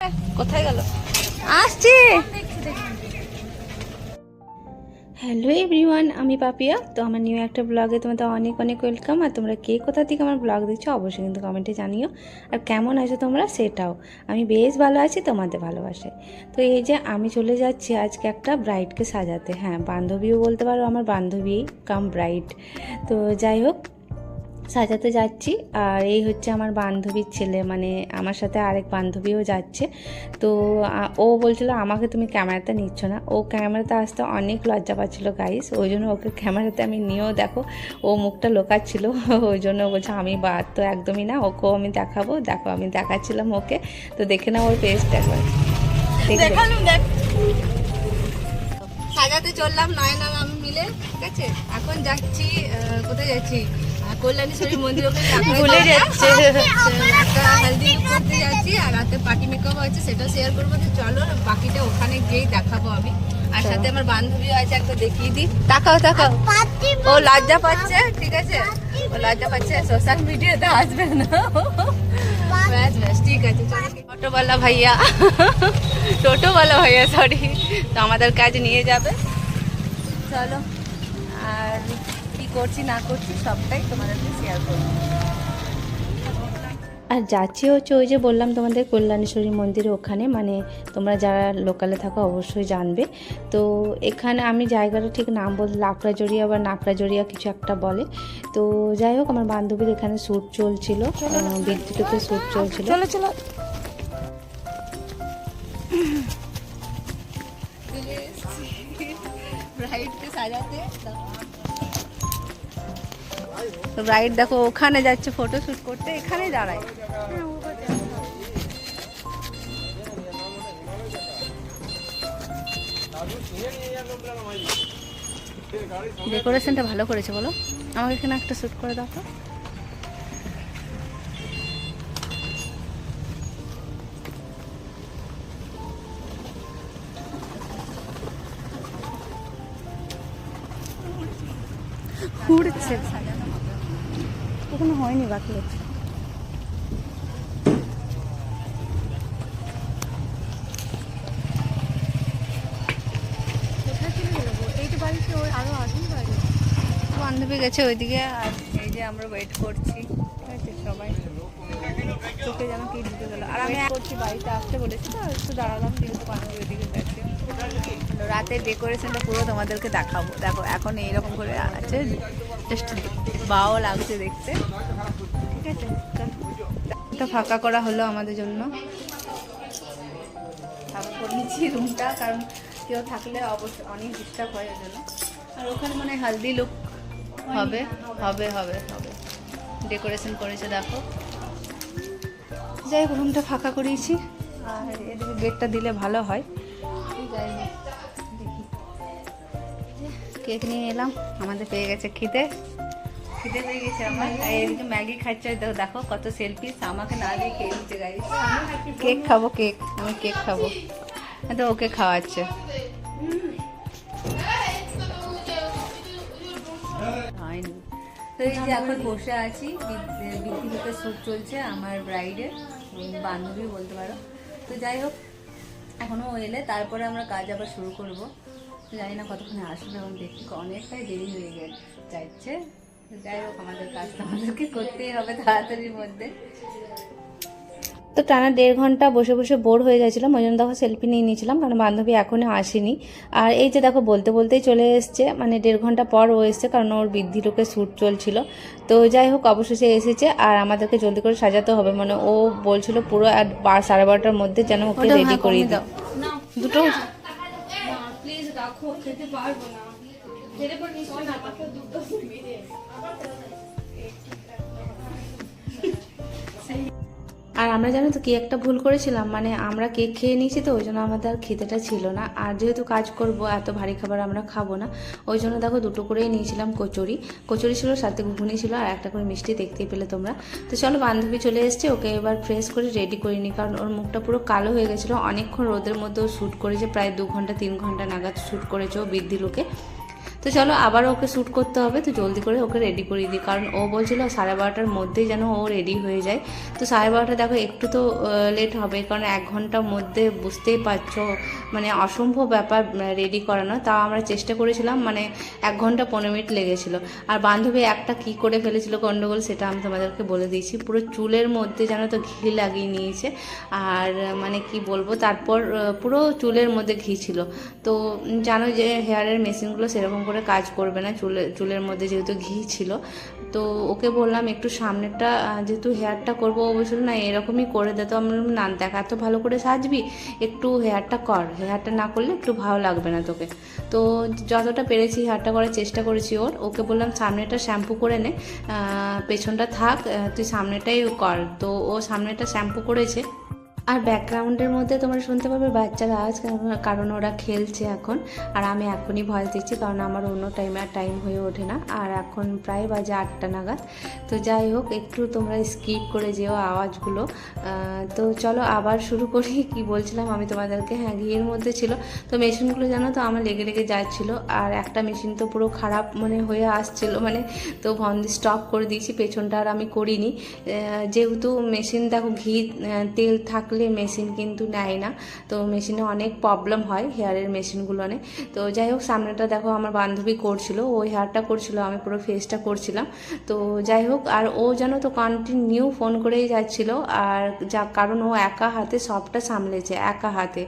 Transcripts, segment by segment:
কোথায় গেল? আসছি। হ্যালো এভরিওয়ান, আমি পাপিয়া। তো আমার নিউ একটা ব্লগে তোমাদের অনেক অনেক ওয়েলকাম। আর তোমরা কে কোথা থেকে আমার ব্লগ দেখছো অবশ্যই কিন্তু কমেন্টে জানিও। আর কেমন আছো তোমরা সেটাও। আমি বেশ ভালো আছি, তোমাদের ভালোবাসে। তো এই যে আমি চলে যাচ্ছি আজকে একটা ব্রাইডকে সাজাতে। হ্যাঁ, বান্ধবীও বলতে পারো, আমার বান্ধবী কাম ব্রাইড। তো যাই হোক, সাজাতে যাচ্ছি। আর এই হচ্ছে আমার বান্ধবীর ছেলে, মানে আমার সাথে আরেক বান্ধবীও যাচ্ছে। তো ও বলছিল আমাকে তুমি ক্যামেরাতে নিচ্ছ না। ও ক্যামেরাতে আসতে অনেক লজ্জা পাচ্ছিল গাইস, ওই জন্য ওকে ক্যামেরাতে আমি নিয়েও দেখো ও মুখটা লোকাচ্ছিল। ওই জন্য ও বলছে আমি বাদ তো একদমই না, ওকেও আমি দেখাবো। দেখো আমি দেখাচ্ছিলাম ওকে, তো দেখে না ওর পেজটা একবার দেখ। সাজাতে চললাম নয়ন আর আমি মিলে, ঠিক আছে। এখন যাচ্ছি, কোথায় যাচ্ছি? কল্যাণেশ্বরী মন্দির, ভুলে যাচ্ছে। একটা হেলদি করতে যাচ্ছি আর রাতে পার্টি মেকআপ আছে, সেটা শেয়ার করবো। তো চলো, বাকিটা ওখানে গিয়েই দেখাবো আমি। আর সাথে আমার বান্ধবীও আছে, একটা দেখিয়ে দিই। তাকাও তাকাও, ও লজ্জা পাচ্ছে, ঠিক আছে, ও লজ্জা পাচ্ছে, সোশ্যাল মিডিয়াতে আসবে না। ব্যাস ব্যাস, ঠিক আছে। টোটোওয়ালা ভাইয়া, টোটোওয়ালা ভাইয়া সরি, তো আমাদের কাজ নিয়ে যাবে। চলো, আর কি করছি না করছি সবটাই তোমাদেরকে শেয়ার করবো। আর যাচ্ছি হচ্ছে ওই যে বললাম তোমাদের কল্যাণেশ্বরী মন্দিরে, ওখানে মানে তোমরা যারা লোকালে থাকো অবশ্যই জানবে। তো এখানে আমি জায়গাটা ঠিক নাম বল, লাকড়াজড়িয়া বা নাকড়াজড়িয়া কিছু একটা বলে। তো যাই হোক, আমার বান্ধবীর এখানে শ্যুট চলছিল, বিদ্যুৎকে শ্যুট চলছিল। চলো চলো, ব্রাইডকে সাজাতে। তো ব্রাইড দেখো ওখানে যাচ্ছে ফটো শুট করতে, এখানে দাঁড়ায়। ডেকোরেশনটা ভালো করেছে বলো, আমাকে এখানে একটা শুট করে দাও তো। উড়ছে, এখনো হয়নি, বাকি আছে। বান্ধবী গেছে ওইদিকে, আর এই যে আমরা ওয়েট করছি, ঠিক আছে। সবাই চোখে যেন কি ঢুকে গেল। আর আমি করছি, বাড়িতে আসতে বলেছি তো একটু দাঁড়ালাম, যেহেতু বান্ধবী ওইদিকে গেছে। রাতের ডেকোরেশনটা পুরো তোমাদেরকে দেখাবো। দেখো এখন এইরকম করে আছে, জাস্ট বাও লাগছে দেখতে, ঠিক আছে। এটা ফাঁকা করা হলো আমাদের জন্য, ফাঁকা করে নিচ্ছি রুমটা, কারণ কেউ থাকলে অবশ্যই অনেক ডিস্টার্ব হয় ওই জন্য। আর ওখানে মানে হালদি লুক হবে হবে হবে হবে, ডেকোরেশন করেছে দেখো। যাই হোক, রুমটা ফাঁকা করিয়েছি। আর এদিকে গেটটা দিলে ভালো হয়। যাই হোক, দেখি কেক নিয়ে এলাম, আমাদের পেয়ে গেছে খিদে, খিদে পেয়ে গেছে আমার। আর এদিকে ম্যাগি খাচ্ছে, দেখো কত সেলফি, আমাকে না দিয়ে খেয়ে নিচ্ছে গাইস। কেক খাবো, কেক, আমি কেক খাবো, তো ওকে খাওয়াচ্ছে। হয়নি তো এই যে এখন বসে আছি, বিদ্যুতের শ্যুট চলছে আমার ব্রাইডের, বান্ধবী বলতে পারো। তো যাই হোক, এখনও এলে তারপরে আমরা কাজ আবার শুরু করবো। জানি না কতক্ষণে আসবে, এবং দেখি অনেকটাই দেরি হয়ে যাচ্ছে। যাই হোক, আমাদের কাজটা আমাদেরকে করতেই হবে তাড়াতাড়ির মধ্যে। তো টানা 1.5 ঘন্টা বসে বসে বোর হয়ে গেছিলাম, ওই জন্য দেখো সেলফি নিয়ে নিয়েছিলাম, কারণ বান্ধবী এখনও আসেনি। আর এই যে দেখো বলতে বলতেই চলে এসছে, মানে 1.5 ঘন্টা পর ও এসছে, কারণ ওর বৃদ্ধি লোকের শ্যুট চলছিল। তো যাই হোক, অবশেষে এসেছে। আর আমাদেরকে জলদি করে সাজাতে হবে, মানে ও বলছিল পুরো 12:30টার মধ্যে যেন ওকে রেডি করিয়ে দাও। দুটো প্লিজ রাখো, খেতে পারবো না। আর আমরা জানো তো কি একটা ভুল করেছিলাম, মানে আমরা কেক খেয়ে নিয়েছি, তো ওই জন্য আমাদের আর খিদেটা ছিল না। আর যেহেতু কাজ করব, এত ভারী খাবার আমরা খাবো না, ওই জন্য দেখো 2টো করেই নিয়েছিলাম কচুরি। কচুরি ছিল, সাথে ঘুগনি ছিল, আর একটা করে মিষ্টি, দেখতেই পেলে তোমরা। তো চলো, বান্ধবী চলে এসছে, ওকে এবার ফ্রেশ করে রেডি করে নিই, কারণ ওর মুখটা পুরো কালো হয়ে গেছিলো। অনেকক্ষণ রোদের মধ্যেও শ্যুট করেছে, প্রায় 2 ঘন্টা 3 ঘন্টা নাগাদ শ্যুট করেছে ও বৃদ্ধি লোকে। তো চলো আবারও ওকে শ্যুট করতে হবে, তো জলদি করে ওকে রেডি করিয়ে দিই, কারণ ও বলছিল 12:30টার মধ্যেই যেন ও রেডি হয়ে যায়। তো 12:30 দেখো একটু তো লেট হবে, কারণ 1 ঘন্টার মধ্যে বুঝতেই পারছো মানে অসম্ভব ব্যাপার রেডি করানো। তাও আমরা চেষ্টা করেছিলাম, মানে 1 ঘন্টা 15 মিনিট লেগেছিল। আর বান্ধবী একটা কি করে ফেলেছিল গন্ডগোল, সেটা আমি তোমাদেরকে বলে দিয়েছি। পুরো চুলের মধ্যে যেন তো ঘি লাগিয়ে নিয়েছে, আর মানে কি বলবো, তারপর পুরো চুলের মধ্যে ঘি ছিল। তো জানো যে হেয়ারের মেশিনগুলো সেরকম করে কাজ করবে না চুলের মধ্যে, যেহেতু ঘি ছিল। তো ওকে বললাম একটু সামনেরটা যেহেতু হেয়ারটা করবো, ও বলছিল না এরকমই করে দে। তো আমি বললাম না দেখ, এত ভালো করে সাজবি, একটু হেয়ারটা কর, হেয়ারটা না করলে একটু ভালো লাগবে না তোকে। তো যতটা পেরেছি হেয়ারটা করার চেষ্টা করেছি ওকে বললাম সামনেটা শ্যাম্পু করে নে, পেছনটা থাক, তুই সামনেটাই কর। তো ও সামনেটা শ্যাম্পু করেছে। আর ব্যাকগ্রাউন্ডের মধ্যে তোমরা শুনতে পাবে বাচ্চারা আওয়াজ, কারণ ওরা খেলছে এখন। আর আমি এখনই ভয়েস দিচ্ছি, কারণ আমার অন্য টাইম হয়ে ওঠে না। আর এখন প্রায় বাজে 8টা নাগাদ। তো যাই হোক, একটু তোমরা স্কিপ করে যেও আওয়াজগুলো। তো চলো আবার শুরু করি। কি বলছিলাম আমি তোমাদেরকে, হ্যাঁ ঘিয়ের মধ্যে ছিল। তো মেশিনগুলো জানো তো আমার লেগে লেগে যাচ্ছিলো, আর একটা মেশিন তো পুরো খারাপ মানে হয়ে আসছিলো, মানে তো বন্ধ স্টপ করে দিয়েছি, পেছনটা আর আমি করিনি। যেহেতু মেশিন দেখো ঘি তেল থাকলে মেশিন কিন্তু নেয় না, তো মেশিনে অনেক প্রবলেম হয় হেয়ারের মেশিনগুলোনে। তো যাই হোক, সামনেটা দেখো আমার বান্ধবী করছিল, ও হেয়ারটা করছিল, আমি পুরো ফেসটা করছিলাম। তো যাই হোক, আর ও যেন তো কন্টিনিউ ফোন করেই যাচ্ছিল, আর কারণ ও একা হাতে সবটা সামলেছে, একা হাতে।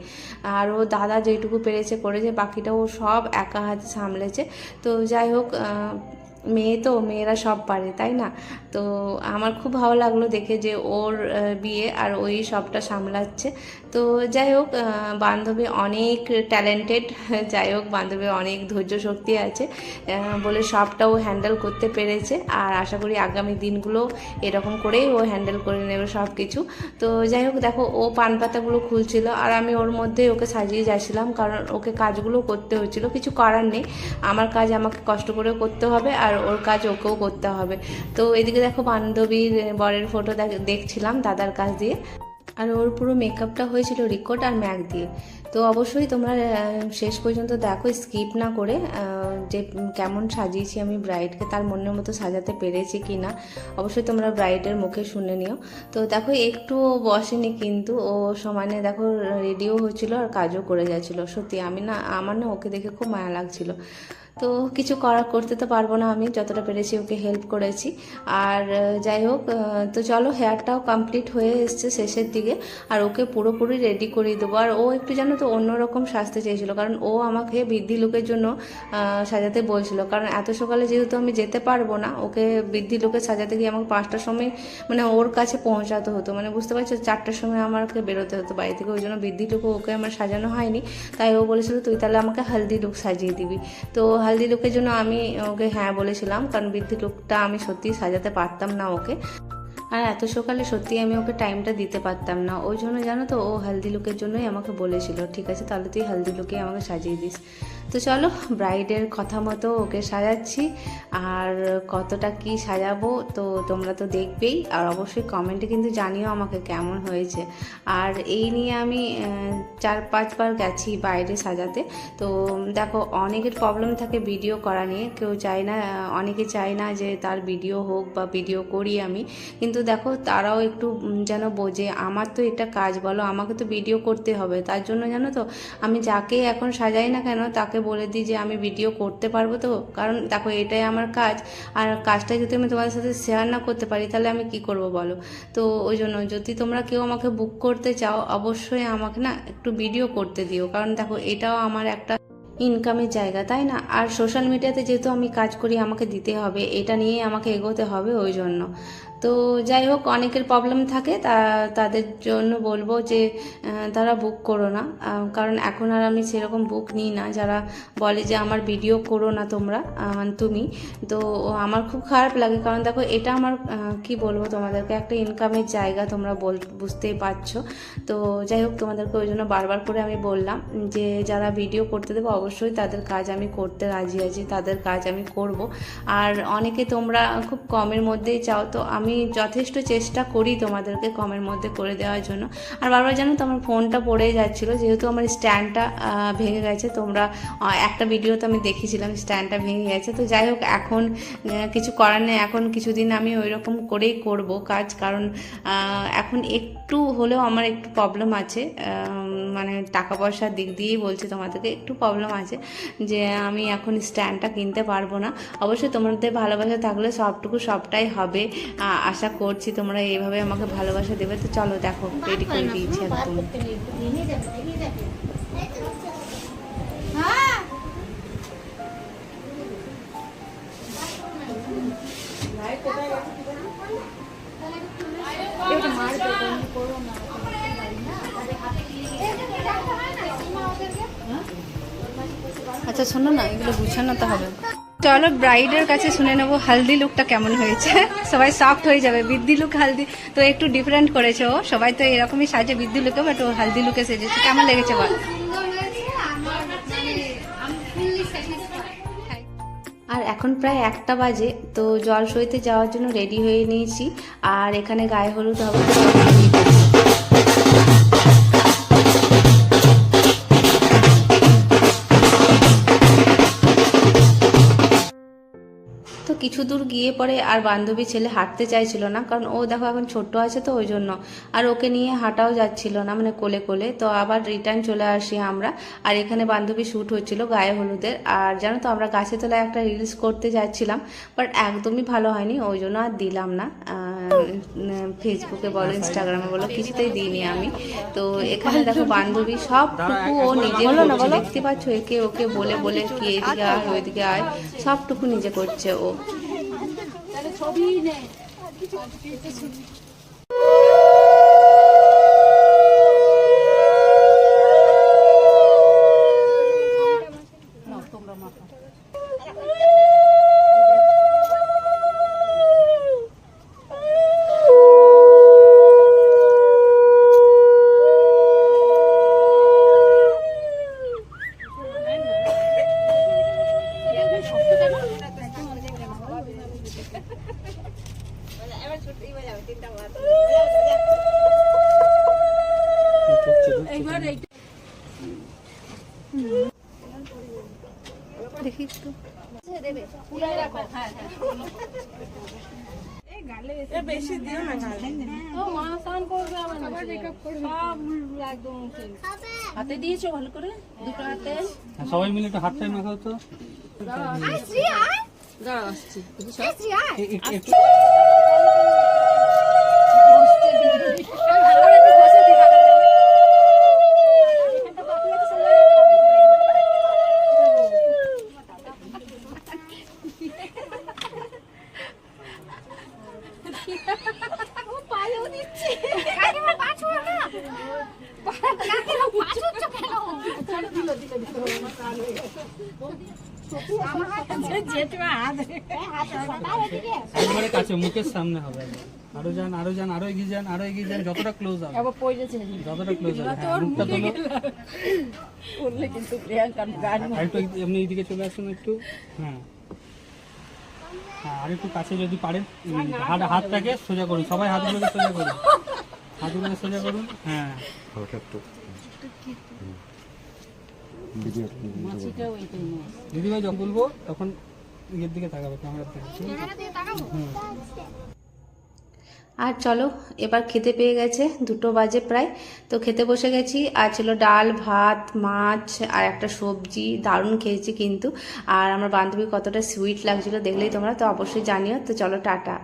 আর ও দাদা যেটুকু পেরেছে করেছে, বাকিটা ও সব একা হাতে সামলেছে। তো যাই হোক, মেয়ে তো, মেয়েরা সব পারে তাই না। তো আমার খুব ভালো লাগলো দেখে যে ওর বিয়ে আর ওই সবটা সামলাচ্ছে। তো যাই হোক, বান্ধবী অনেক ট্যালেন্টেড, যাই হোক বান্ধবীর অনেক ধৈর্য শক্তি আছে বলে সবটা ও হ্যান্ডেল করতে পেরেছে। আর আশা করি আগামী দিনগুলো এরকম করেই ও হ্যান্ডেল করে নেবে সব কিছু। তো যাই হোক, দেখো ও পান পাতাগুলো খুলছিল, আর আমি ওর মধ্যে ওকে সাজিয়ে যাচ্ছিলাম, কারণ ওকে কাজগুলো করতে হচ্ছিলো, কিছু করার নেই, আমার কাজ আমাকে কষ্ট করে করতে হবে, আর ওর কাজ ওকেও করতে হবে। তো এদিকে দেখো বান্ধবীর বরের ফটো দেখছিলাম দাদার কাছ দিয়ে, আর ওর পুরো মেকআপটা হয়েছিল রিকোট আর ম্যাক দিয়ে। তো অবশ্যই তোমরা শেষ পর্যন্ত দেখো, স্কিপ না করে, যে কেমন সাজিয়েছি আমি ব্রাইডকে, তার মনের মতো সাজাতে পেরেছি কি না অবশ্যই তোমরা ব্রাইডের মুখে শুনে নিও। তো দেখো একটু বসেনি, কিন্তু ও সমানে দেখো রেডিও হচ্ছিলো আর কাজও করে যাচ্ছিলো। সত্যি আমার না ওকে দেখে খুব মায়া লাগছিল। তো কিছু করতে তো পারবো না, আমি যতটা পেরেছি ওকে হেল্প করেছি। আর যাই হোক, তো চলো হেয়ারটাও কমপ্লিট হয়ে এসছে শেষের দিকে, আর ওকে পুরোপুরি রেডি করিয়ে দেবো। আর ও একটু জানো তো অন্যরকম সাজতে চেয়েছিল, কারণ ও আমাকে বৃদ্ধি লুকের জন্য সাজাতে বলছিল, কারণ এত সকালে যেহেতু আমি যেতে পারবো না, ওকে বৃদ্ধি লুকে সাজাতে গিয়ে আমাকে 5টার সময় মানে ওর কাছে পৌঁছাতে হতো, মানে বুঝতে পারছো 4টার সময় আমাকে বেরোতে হতো বাড়ি থেকে, ওই জন্য বৃদ্ধি লুকে ওকে আমার সাজানো হয়নি। তাই ও বলেছিল তুই তাহলে আমাকে হালদি লুক সাজিয়ে দিবি। তো হালদি লুকের জন্য আমি ওকে হ্যাঁ বলেছিলাম, কারণ বৃদ্ধি লুকটা আমি সত্যিই সাজাতে পারতাম না ওকে, আর এত সকালে সত্যি আমি ওকে টাইমটা দিতে পারতাম না। ওই জন্য জানো তো ও হালদি লুকের জন্যই আমাকে বলেছিল ঠিক আছে তাহলে তুই হালদি লুকে আমাকে সাজিয়ে দিস। তো চলো ব্রাইডের কথা মতো ওকে সাজাচ্ছি, আর কতটা কি সাজাবো তো তোমরা তো দেখবেই, আর অবশ্যই কমেন্টে কিন্তু জানিও আমাকে কেমন হয়েছে। আর এই নিয়ে আমি 4-5 বার গেছি বাইরে সাজাতে। তো দেখো অনেকের প্রবলেম থাকে ভিডিও করা নিয়ে, কেউ চায় না, অনেকে চায় না যে তার ভিডিও হোক বা ভিডিও করি আমি, কিন্তু দেখো তারাও একটু যেন বোঝে আমার তো এটা কাজ, বলো আমাকে তো ভিডিও করতে হবে। তার জন্য জানো তো আমি যাকে এখন সাজাই না কেন তাকে বলে দিই যে আমি ভিডিও করতে পারবো তো, কারণ দেখো এটাই আমার কাজ, আর কাজটা যদি আমি তোমাদের সাথে শেয়ার না করতে পারি তাহলে আমি কি করব বলো। তো ওই জন্য যদি তোমরা কেউ আমাকে বুক করতে চাও অবশ্যই আমাকে না একটু ভিডিও করতে দিও, কারণ দেখো এটাও আমার একটা ইনকামের জায়গা তাই না। আর সোশ্যাল মিডিয়াতে যেহেতু আমি কাজ করি আমাকে দিতে হবে, এটা নিয়ে আমাকে এগোতে হবে, ওই জন্য। তো যাই হোক অনেকের প্রবলেম থাকে, তাদের জন্য বলবো যে তারা বুক করো না, কারণ এখন আর আমি সেরকম বুক নিই না, যারা বলে যে আমার ভিডিও করো না তোমরা তুমি। তো আমার খুব খারাপ লাগে, কারণ দেখো এটা আমার কি বলবো তোমাদেরকে একটা ইনকামের জায়গা, তোমরা বুঝতেই পারছো। তো যাই হোক তোমাদেরকে ওই জন্য বারবার করে আমি বললাম যে যারা ভিডিও করতে দেবো অবশ্যই তাদের কাজ আমি করতে রাজি আছি, তাদের কাজ আমি করব। আর অনেকে তোমরা খুব কমের মধ্যেই চাও, তো আমি আমি যথেষ্ট চেষ্টা করি তোমাদেরকে কমের মধ্যে করে দেওয়ার জন্য। আর বারবার জানো তো আমার ফোনটা পড়েই যাচ্ছিলো, যেহেতু আমার স্ট্যান্ডটা ভেঙে গেছে। তোমরা একটা ভিডিওতে আমি দেখেছিলাম স্ট্যান্ডটা ভেঙে গেছে। তো যাই হোক, এখন কিছু করার নেই, এখন কিছুদিন আমি ওই রকম করেই করব কাজ, কারণ এখন একটু হলেও আমার একটু প্রবলেম আছে, মানে টাকা পয়সার দিক দিয়েই বলছি তোমাদেরকে, একটু প্রবলেম আছে যে আমি এখন স্ট্যান্ডটা কিনতে পারবো না। অবশ্যই তোমাদের ভালোবাসা থাকলে সবটাই হবে, আশা করছি তোমরা এইভাবে আমাকে ভালোবাসা দেবে। তো চলো দেখো, রেডি করে দিয়েছি একদম। আচ্ছা শোনো না, এগুলো গুছানো তো হবে। চলো ব্রাইডের কাছে শুনে নেবো হালদি লুকটা কেমন হয়েছে। সবাই সফট হয়ে যাবে। বৃদ্ধি লুক হালদি তো একটু ডিফারেন্ট করেছে ও, সবাই তো এরকমই সাজে বৃদ্ধি লুকে, বাট ও হালদি লুকে সেজেছে। কেমন লেগেছে বল? আর এখন প্রায় 1টা বাজে, তো জল সইতে যাওয়ার জন্য রেডি হয়ে নিয়েছি। আর এখানে গায়ে হলুদ হবে। তো কিছু দূর গিয়ে পরে আর বান্ধবী ছেলে হাঁটতে চাইছিল না, কারণ ও দেখো এখন ছোট্ট আছে তো ওই জন্য, আর ওকে নিয়ে হাঁটাও যাচ্ছিল না, মানে কোলে কোলে। তো আবার রিটার্ন চলে আসি আমরা। আর এখানে বান্ধবী শ্যুট হচ্ছিল গায়ে হলুদের। আর জানো তো আমরা গাছে তলায় একটা রিলস করতে যাচ্ছিলাম, বাট একদমই ভালো হয়নি, ওই জন্য আর দিলাম না। ফেসবুকে বলো ইনস্টাগ্রামে বলো কিছুতেই দিইনি আমি। তো এখানে দেখো বান্ধবী সবটুকু ও নিজে করছে, দেখতে পাচ্ছ, একে ওকে বলে বলে কি এদিকে আয় ওইদিকে আয়, সবটুকু নিজে করছে ও। দেখি একটু বেশি দিও না হাতে দিয়েছো ভালো করে, দুটো হাতে সবাই মিলে একটু হাত টাইম মাখাও তো। একেবারে কাছে মুখের সামনে হবে। আরো যান আরো যান আরো এগিয়ে যান আরো এগিয়ে যান, যতটা ক্লোজ হবে যতটা ক্লোজ হবে। মুখটা তোলো, একটু এমনি এইদিকে চলে আসুন একটু। হ্যাঁ হ্যাঁ, আর একটু কাছে যদি পারেন। হাতটাকে সোজা করুন, সবাই হাতগুলোকে সোজা করুন, হাতগুলোকে সোজা করুন। হ্যাঁ দিদি ভাই যখন বলবো তখন ইয়ের দিকে তাকাবে, ক্যামেরার দিকে। আর চলো এবার খেতে পেয়ে গেছে, 2টো বাজে প্রায়। তো খেতে বসে গেছি। আর ছিল ডাল, ভাত, মাছ আর একটা সবজি। দারুণ খেয়েছি কিন্তু। আর আমার বান্ধবী কতটা সুইট লাগছিল দেখলেই তোমরা, তো অবশ্যই জানিও। তো চলো টাটা।